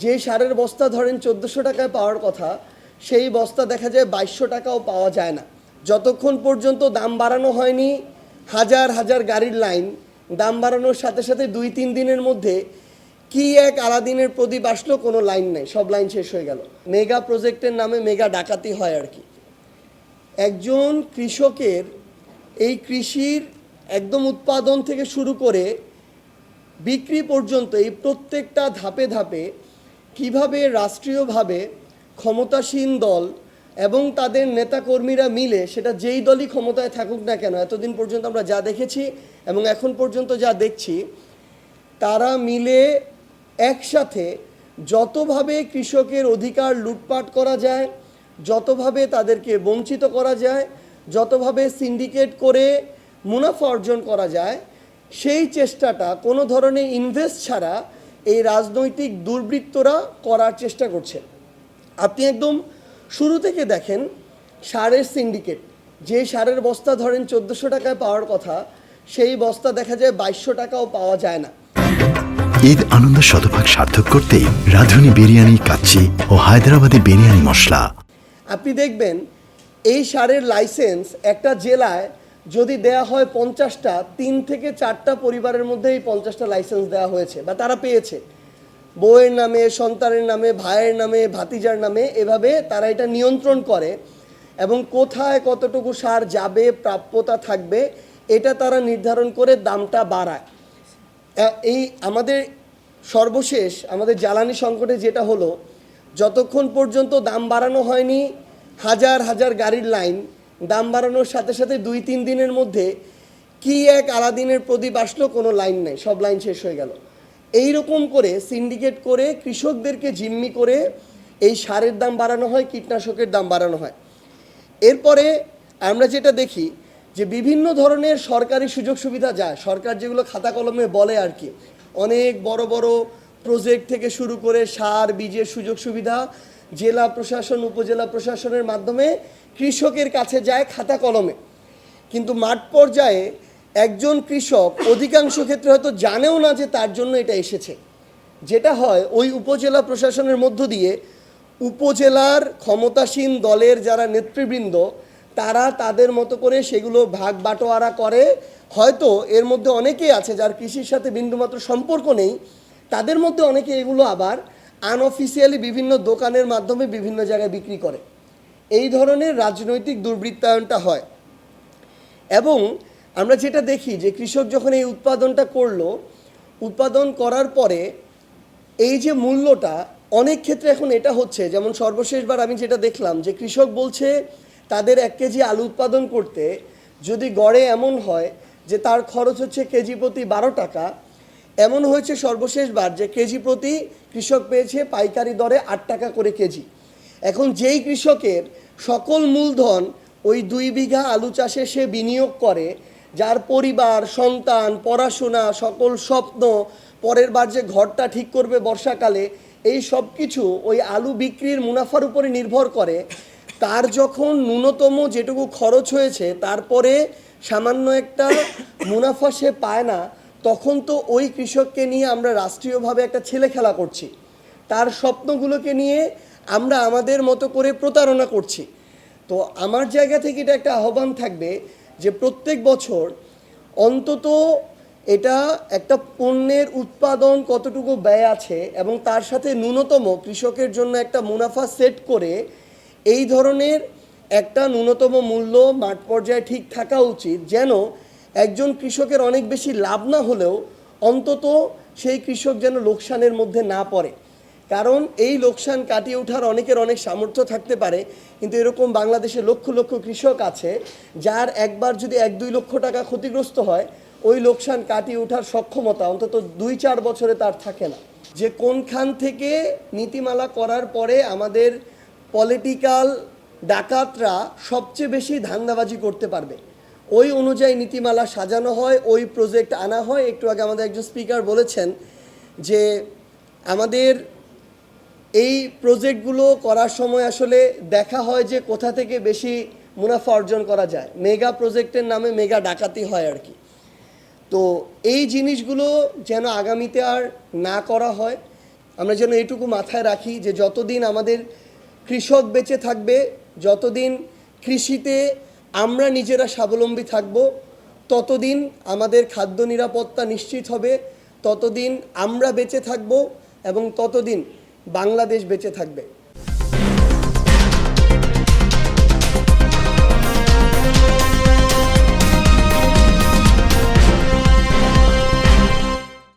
যে সারের বস্তা ধরেন 1400 টাকায় পাওয়ার কথা, সেই বস্তা দেখা যায় 2200 টাকাও পাওয়া যায় না। যতক্ষণ পর্যন্ত দাম বাড়ানো হয়নি, হাজার হাজার গাড়ির লাইন, দাম বাড়ানোর সাথে সাথে 2-3 দিনের মধ্যে কি এক আলাদিনের প্রদীপ আসলো, কোনো লাইন নেই, সব লাইন শেষ হয়ে গেল। মেগা প্রজেক্টের নামে মেগা ডাকাতি হয় আর কি। একজন কৃষকের এই কৃষির একদম উৎপাদন থেকে শুরু করে বিক্রি পর্যন্ত এই প্রত্যেকটা ধাপে ধাপে কিভাবে রাষ্ট্রীয়ভাবে ক্ষমতাসীন দল এবং তাদের নেতাকর্মীরা মিলে, সেটা যেই দলই ক্ষমতায় থাকুক না কেন, এতদিন পর্যন্ত আমরা যা দেখেছি এবং এখন পর্যন্ত যা দেখছি, তারা মিলে একসাথে যতভাবে কৃষকের অধিকার লুটপাট করা যায়, যতভাবে তাদেরকে বঞ্চিত করা যায়, যতভাবে সিন্ডিকেট করে মুনাফা অর্জন করা যায়, সেই চেষ্টাটা কোনো ধরনের ইনভেস্ট ছাড়া এই রাজনৈতিক দুর্বৃত্তরা করার চেষ্টা করছে। আপনি একদম শুরু থেকে দেখেন সারের সিন্ডিকেট। যে সারের বস্তা ধরেন 1400 টাকায় পাওয়ার কথা, সেই বস্তা দেখা যায় 2200 টাকাও পাওয়া যায় না। ঈদ আনন্দ শতভাগ সার্থক করতে রাঁধুনি বিরিয়ানি, কাচ্চি ও হায়দ্রাবাদি বিরিয়ানি মশলা। আপনি দেখবেন এই সারের লাইসেন্স একটা জেলায় যদি দেয়া হয় 50টা, 3 থেকে 4টা পরিবারের মধ্যে এই 50টা লাইসেন্স দেওয়া হয়েছে বা তারা পেয়েছে। বউয়ের নামে, সন্তানের নামে, ভাইয়ের নামে, ভাতিজার নামে, এভাবে তারা এটা নিয়ন্ত্রণ করে এবং কোথায় কতটুকু সার যাবে, প্রাপ্যতা থাকবে, এটা তারা নির্ধারণ করে দামটা বাড়ায়। এই আমাদের সর্বশেষ আমাদের জ্বালানি সংকটে যেটা হলো, যতক্ষণ পর্যন্ত দাম বাড়ানো হয়নি, হাজার হাজার গাড়ির লাইন, দাম বাড়ানোর সাথে সাথে 2-3 দিনের মধ্যে কি এক আলাদিনের প্রদীপ আসলো, কোনো লাইন নেই, সব লাইন শেষ হয়ে গেল। এই রকম করে সিন্ডিকেট করে কৃষকদেরকে জিম্মি করে এই সারের দাম বাড়ানো হয়, কীটনাশকের দাম বাড়ানো হয়। এরপরে আমরা যেটা দেখি যে বিভিন্ন ধরনের সরকারি সুযোগ সুবিধা যায়, সরকার যেগুলো খাতা কলমে বলে আর কি, অনেক বড় বড় প্রজেক্ট থেকে শুরু করে সার, বীজের সুযোগ সুবিধা জেলা প্রশাসন, উপজেলা প্রশাসনের মাধ্যমে কৃষকের কাছে যায় খাতা কলমে। কিন্তু মাঠ পর্যায়ে একজন কৃষক অধিকাংশ ক্ষেত্রে হয়তো জানেও না যে তার জন্য এটা এসেছে। যেটা হয়, ওই উপজেলা প্রশাসনের মধ্য দিয়ে উপজেলার ক্ষমতাসীন দলের যারা নেতৃবৃন্দ, তারা তাদের মতো করে সেগুলো ভাগ বাটোয়ারা করে। হয়তো এর মধ্যে অনেকেই আছে যার কৃষির সাথে বিন্দুমাত্র সম্পর্ক নেই, তাদের মধ্যে অনেকে এগুলো আবার আনঅফিসিয়ালি বিভিন্ন দোকানের মাধ্যমে বিভিন্ন জায়গায় বিক্রি করে। এই ধরনের রাজনৈতিক দুর্বৃত্তায়নটা হয়। এবং আমরা যেটা দেখি যে কৃষক যখন এই উৎপাদনটা করলো, উৎপাদন করার পরে এই যে মূল্যটা, অনেক ক্ষেত্রে এখন এটা হচ্ছে, যেমন সর্বশেষবার আমি যেটা দেখলাম যে কৃষক বলছে তাদের 1 কেজি আলু উৎপাদন করতে যদি গড়ে এমন হয় যে তার খরচ হচ্ছে কেজি প্রতি 12 টাকা, এমন হয়েছে সর্বশেষবার যে কেজি প্রতি কৃষক পেয়েছে পাইকারি দরে 8 টাকা করে কেজি। এখন যেই কৃষকের সকল মূলধন ওই 2 বিঘা আলু চাষে সে বিনিয়োগ করে, যার পরিবার, সন্তান, পড়াশোনা, সকল স্বপ্ন, পরের বার যে ঘরটা ঠিক করবে বর্ষাকালে, এই সব কিছু ওই আলু বিক্রির মুনাফার উপরে নির্ভর করে, তার যখন ন্যূনতম যেটুকু খরচ হয়েছে তারপরে সামান্য একটা মুনাফা সে পায় না, তখন তো ওই কৃষককে নিয়ে আমরা রাষ্ট্রীয়ভাবে একটা ছেলে খেলা করছি, তার স্বপ্নগুলোকে নিয়ে আমরা আমাদের মতো করে প্রতারণা করছি। তো আমার জায়গা থেকে এটা একটা আহ্বান থাকবে যে প্রত্যেক বছর অন্তত এটা একটা পণ্যের উৎপাদন কতটুকু ব্যয় আছে এবং তার সাথে ন্যূনতম কৃষকের জন্য একটা মুনাফা সেট করে এই ধরনের একটা ন্যূনতম মূল্য মাঠ পর্যায়ে ঠিক থাকা উচিত, যেন একজন কৃষকের অনেক বেশি লাভ না হলেও অন্তত সেই কৃষক যেন লোকসানের মধ্যে না পড়ে। কারণ এই লোকসান কাটিয়ে ওঠার অনেকের অনেক সামর্থ্য থাকতে পারে, কিন্তু এরকম বাংলাদেশে লক্ষ লক্ষ কৃষক আছে যার একবার যদি 1-2 লক্ষ টাকা ক্ষতিগ্রস্ত হয়, ওই লোকসান কাটিয়ে ওঠার সক্ষমতা অন্তত 2-4 বছরে তার থাকে না। যে কোনখান থেকে নীতিমালা করার পরে আমাদের পলিটিক্যাল ডাকাতরা সবচেয়ে বেশি ধান্দাবাজি করতে পারবে, ওই অনুযায়ী নীতিমালা সাজানো হয়, ওই প্রজেক্ট আনা হয়। একটু আগে আমাদের একজন স্পিকার বলেছেন যে আমাদের এই প্রজেক্টগুলো করার সময় আসলে দেখা হয় যে কোথা থেকে বেশি মুনাফা অর্জন করা যায়, মেগা প্রজেক্টের নামে মেগা ডাকাতি হয় আর কি। তো এই জিনিসগুলো যেন আগামীতে আর না করা হয়, আমরা যেন এইটুকু মাথায় রাখি যে যতদিন আমাদের কৃষক বেঁচে থাকবে, যতদিন কৃষিতে আমরা নিজেরা স্বাবলম্বী থাকব, ততদিন আমাদের খাদ্য নিরাপত্তা নিশ্চিত হবে, ততদিন আমরা বেঁচে থাকব এবং ততদিন বাংলাদেশ বেঁচে থাকবে।